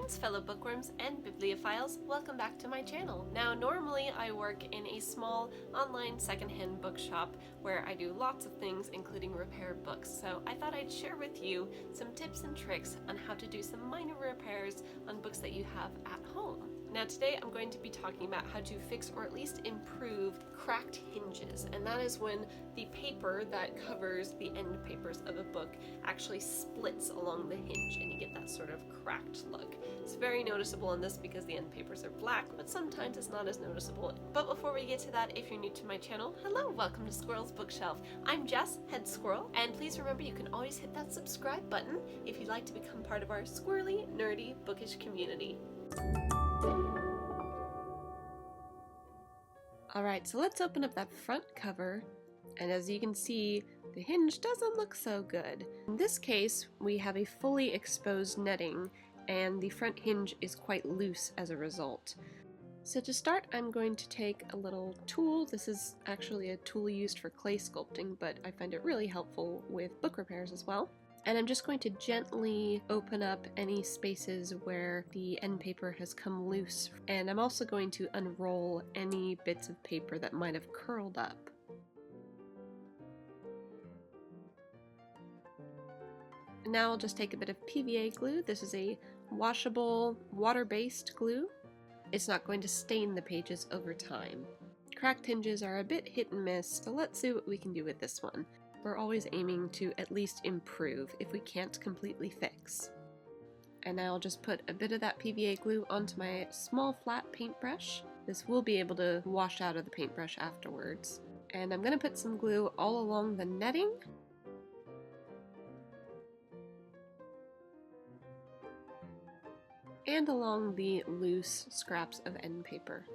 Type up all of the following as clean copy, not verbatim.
Greetings fellow bookworms and bibliophiles, welcome back to my channel. Now normally I work in a small online secondhand bookshop where I do lots of things including repair books, so I thought I'd share with you some tips and tricks on how to do some minor repairs on books that you have at home. Now today I'm going to be talking about how to fix or at least improve cracked hinges, and that is when the paper that covers the end papers of a book actually splits along the hinge and you get that sort of cracked look. It's very noticeable in this because the end papers are black, but sometimes it's not as noticeable. But before we get to that, if you're new to my channel, hello, welcome to Squirrel's Bookshelf. I'm Jess, head squirrel, and please remember you can always hit that subscribe button if you'd like to become part of our squirrely, nerdy, bookish community. Alright, so let's open up that front cover, and as you can see, the hinge doesn't look so good. In this case, we have a fully exposed netting, and the front hinge is quite loose as a result. So to start, I'm going to take a little tool. This is actually a tool used for clay sculpting, but I find it really helpful with book repairs as well. And I'm just going to gently open up any spaces where the end paper has come loose. And I'm also going to unroll any bits of paper that might have curled up. And now I'll just take a bit of PVA glue. This is a washable, water-based glue. It's not going to stain the pages over time. Cracked hinges are a bit hit and miss, so let's see what we can do with this one. We're always aiming to at least improve if we can't completely fix. And now I'll just put a bit of that PVA glue onto my small flat paintbrush. This will be able to wash out of the paintbrush afterwards. And I'm going to put some glue all along the netting. And along the loose scraps of end paper.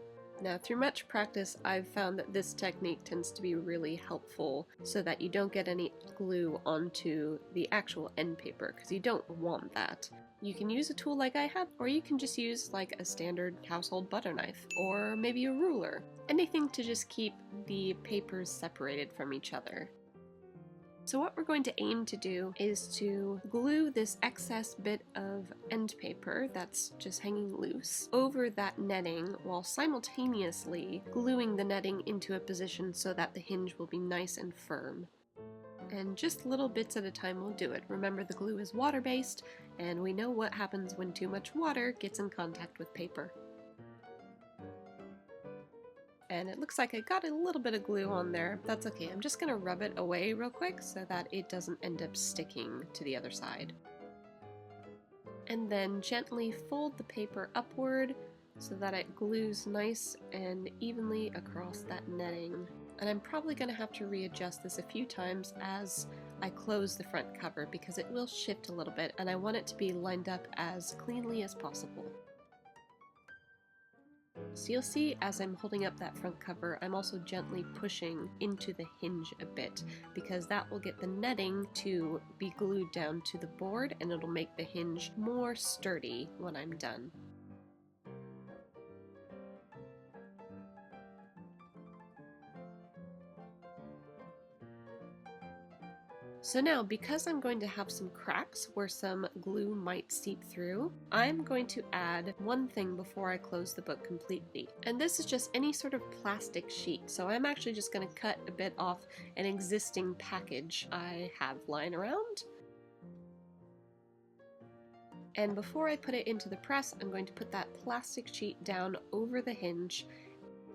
Now, through much practice, I've found that this technique tends to be really helpful so that you don't get any glue onto the actual end paper, because you don't want that. You can use a tool like I have, or you can just use like a standard household butter knife, or maybe a ruler. Anything to just keep the papers separated from each other. So what we're going to aim to do is to glue this excess bit of end paper that's just hanging loose over that netting while simultaneously gluing the netting into a position so that the hinge will be nice and firm. And just little bits at a time will do it. Remember, the glue is water-based, and we know what happens when too much water gets in contact with paper. And it looks like I got a little bit of glue on there. That's okay. I'm just going to rub it away real quick so that it doesn't end up sticking to the other side. And then gently fold the paper upward so that it glues nice and evenly across that netting. And I'm probably going to have to readjust this a few times as I close the front cover because it will shift a little bit and I want it to be lined up as cleanly as possible. So you'll see as I'm holding up that front cover, I'm also gently pushing into the hinge a bit because that will get the netting to be glued down to the board and it'll make the hinge more sturdy when I'm done. So now, because I'm going to have some cracks where some glue might seep through, I'm going to add one thing before I close the book completely. And this is just any sort of plastic sheet. So I'm actually just going to cut a bit off an existing package I have lying around. And before I put it into the press, I'm going to put that plastic sheet down over the hinge.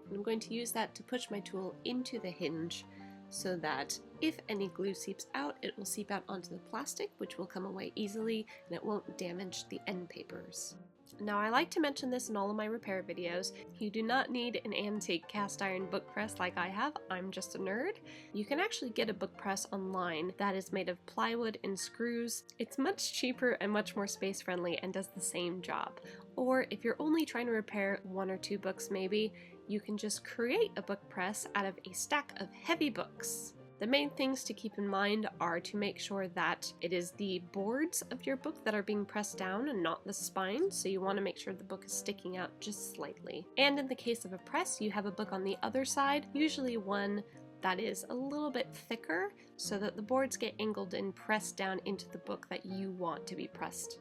And I'm going to use that to push my tool into the hinge so that if any glue seeps out, it will seep out onto the plastic, which will come away easily and it won't damage the end papers. Now, I like to mention this in all of my repair videos. You do not need an antique cast iron book press like I have. I'm just a nerd. You can actually get a book press online that is made of plywood and screws. It's much cheaper and much more space friendly and does the same job. Or if you're only trying to repair one or two books maybe, you can just create a book press out of a stack of heavy books. The main things to keep in mind are to make sure that it is the boards of your book that are being pressed down and not the spine, so you want to make sure the book is sticking out just slightly. And in the case of a press, you have a book on the other side, usually one that is a little bit thicker, so that the boards get angled and pressed down into the book that you want to be pressed.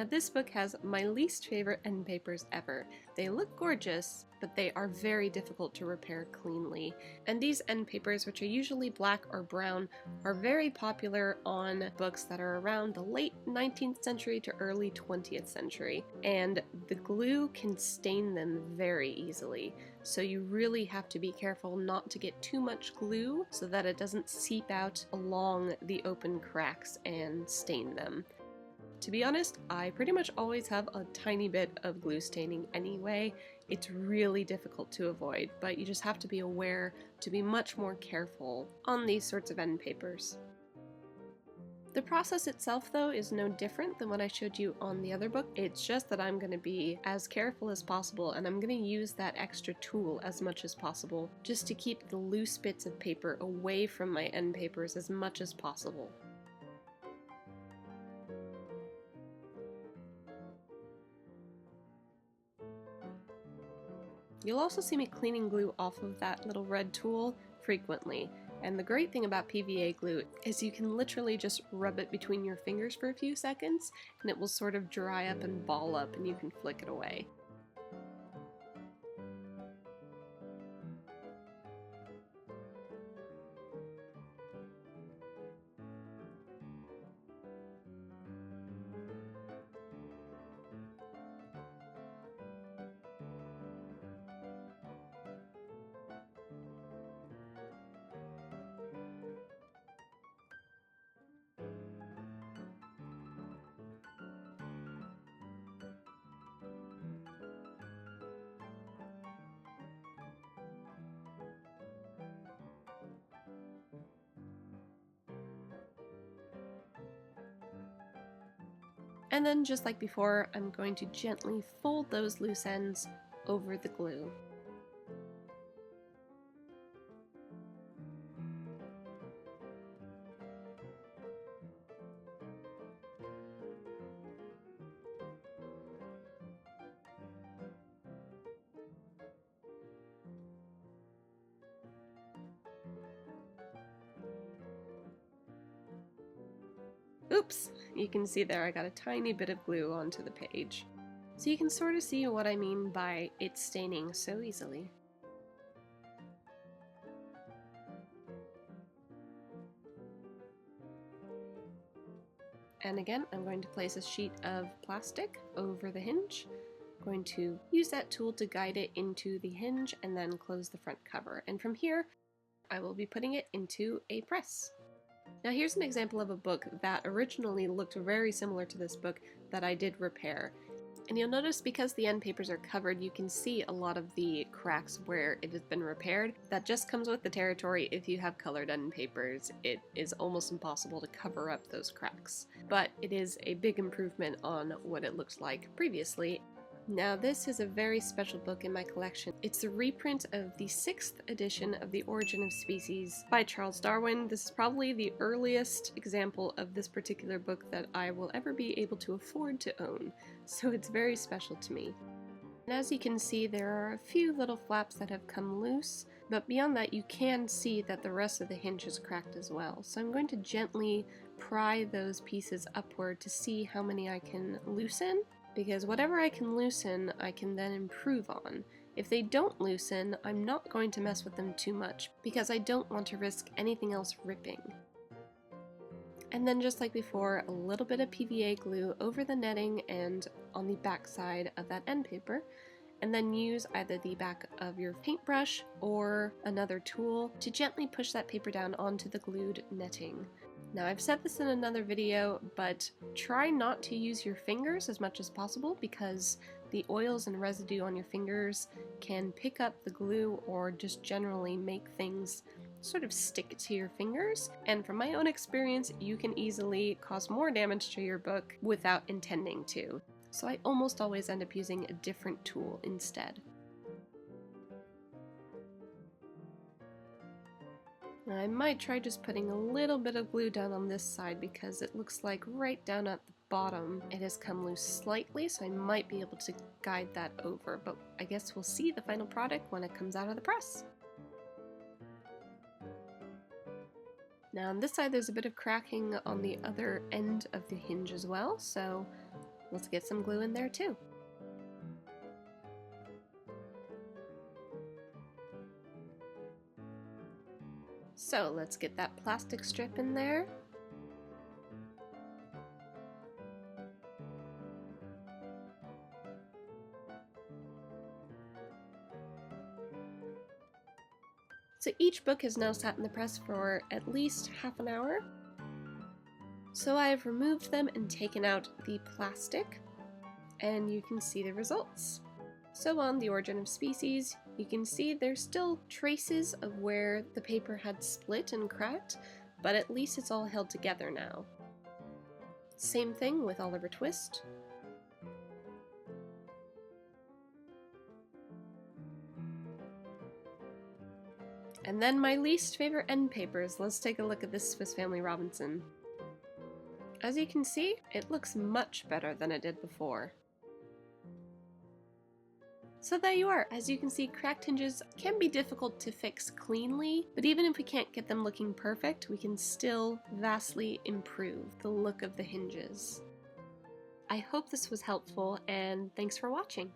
Now this book has my least favorite end papers ever. They look gorgeous, but they are very difficult to repair cleanly. And these end papers, which are usually black or brown, are very popular on books that are around the late 19th century to early 20th century. And the glue can stain them very easily. So you really have to be careful not to get too much glue so that it doesn't seep out along the open cracks and stain them. To be honest, I pretty much always have a tiny bit of glue staining anyway. It's really difficult to avoid, but you just have to be aware to be much more careful on these sorts of end papers. The process itself, though, is no different than what I showed you on the other book. It's just that I'm going to be as careful as possible, and I'm going to use that extra tool as much as possible, just to keep the loose bits of paper away from my end papers as much as possible. You'll also see me cleaning glue off of that little red tool frequently. And the great thing about PVA glue is you can literally just rub it between your fingers for a few seconds and it will sort of dry up and ball up and you can flick it away. And then, just like before, I'm going to gently fold those loose ends over the glue. Oops! You can see there I got a tiny bit of glue onto the page. So you can sort of see what I mean by it staining so easily. And again, I'm going to place a sheet of plastic over the hinge. I'm going to use that tool to guide it into the hinge and then close the front cover. And from here, I will be putting it into a press. Now here's an example of a book that originally looked very similar to this book that I did repair. And you'll notice because the end papers are covered, you can see a lot of the cracks where it has been repaired. That just comes with the territory. If you have colored end papers, it is almost impossible to cover up those cracks. But it is a big improvement on what it looked like previously. Now this is a very special book in my collection. It's a reprint of the 6th edition of The Origin of Species by Charles Darwin. This is probably the earliest example of this particular book that I will ever be able to afford to own, so it's very special to me. And as you can see, there are a few little flaps that have come loose, but beyond that you can see that the rest of the hinge is cracked as well. So I'm going to gently pry those pieces upward to see how many I can loosen. Because whatever I can loosen, I can then improve on. If they don't loosen, I'm not going to mess with them too much, because I don't want to risk anything else ripping. And then just like before, a little bit of PVA glue over the netting and on the back side of that end paper, and then use either the back of your paintbrush or another tool to gently push that paper down onto the glued netting. Now I've said this in another video, but try not to use your fingers as much as possible because the oils and residue on your fingers can pick up the glue or just generally make things sort of stick to your fingers. And from my own experience, you can easily cause more damage to your book without intending to. So I almost always end up using a different tool instead. I might try just putting a little bit of glue down on this side because it looks like right down at the bottom it has come loose slightly, so I might be able to guide that over, but I guess we'll see the final product when it comes out of the press. Now on this side there's a bit of cracking on the other end of the hinge as well, so Let's get some glue in there too. So let's get that plastic strip in there. So each book has now sat in the press for at least half an hour. So I've removed them and taken out the plastic, and you can see the results. So on The Origin of Species, you can see there's still traces of where the paper had split and cracked, but at least it's all held together now. Same thing with Oliver Twist. And then my least favorite end papers. Let's take a look at this Swiss Family Robinson. As you can see, it looks much better than it did before. So there you are. As you can see, cracked hinges can be difficult to fix cleanly, but even if we can't get them looking perfect, we can still vastly improve the look of the hinges. I hope this was helpful, and thanks for watching.